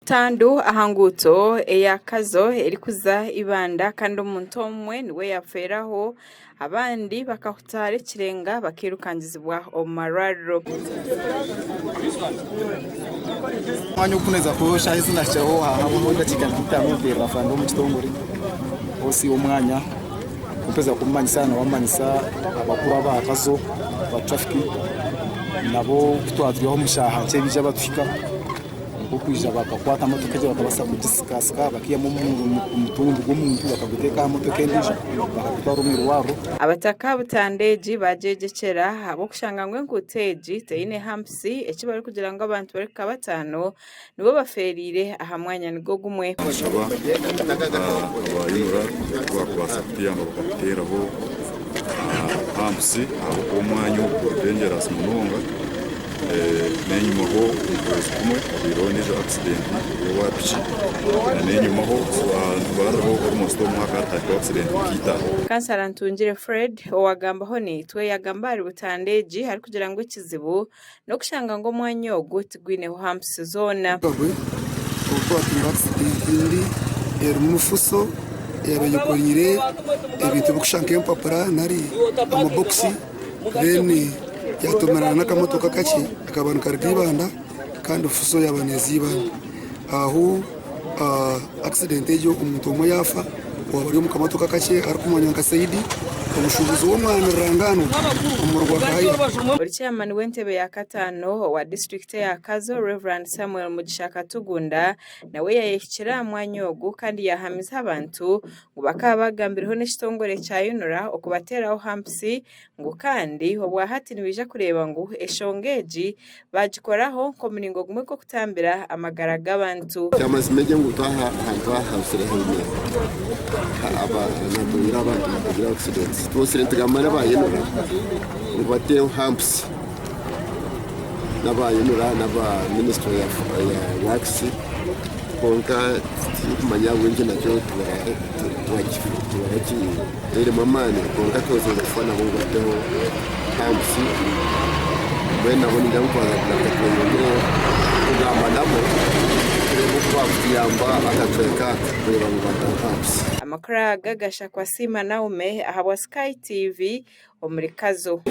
Butandu ahanguto eyakazo erikuza ibanda kandi umuntu omwe niwe yaferaho abandi bakahutara kirenga bakirukangizibwa omararo. Mwanya ukuneza kurusha izina cyaho hamwe ndakigana kutamubwira afande mu kitongore osi umwanya upeza kumanyisa na wamanyisa abakuru bakazo ba traffic nabo kutwadriho mushaha cye bija batwika ukwija bakakwata motoka je bakabasa kudiskasika bakiyamo umutundu gw'umuntu bakaguteka motoka endije bakatwara umwiro waro. Abataka butandeji bajejekera abo kushanga ngwe nguteji teine hampsi ekibari kugira ngo abantu bari kabatano nibo baferire ahamwanya nigo gumwe shaba abayura bakwasa kutiyamba bakateraho hampsi abo umwanya dangerous munonga nenyuma ho umukozi kumwe bironije accident yo wapichi nenyuma ho baraho almost umwaka atatu accident kita. Kansara Ntungire Fred owagamba ho nitwe yagambari butandeji hari kugira ngo ikizibu no kushanga ngo mwanya ogutwine ho hampsi zona uko accident eri mufuso yabayikonyire ebintu bikushanga empapura nari amaboxi bene yatomerana n'akamotoka kake akabantu karibanda kandi ufuso yabanezi ibanda aho accident ejo umuntu umwe yafa wabari mu kamotoka kake ari kumanyanga Saidi umushubuzi wo mwana rangano umurwa kayi. Chairman w'entebe ya katano wa district ya Kazo Reverend Samuel Mugishaka Tugunda nawe yayekira mwanyogu kandi yahamiza abantu ngo bakabagambiriho n'ekitongore cya Yunura okubateraho hampsi ngo kandi obwahati nibija kureba ngo eshongeji bagikoraho komuningo gumwe ko kutambira amagara g'abantu cyamazimege ngo utaha hantu hahasire hene aba natura abantu bagira accidents twose tugamara bayinura ngo bateho hampsi n'abayinura n'aba ministry ya works konka kumanya wenje nacyo tuwaki rero mamane konka tozo zafana ngo bateho hampsi bena bonira ukwaza kugira kugamba nabo amakara gagasha kwa Sima Naume ahabwa Sky TV omurikazo.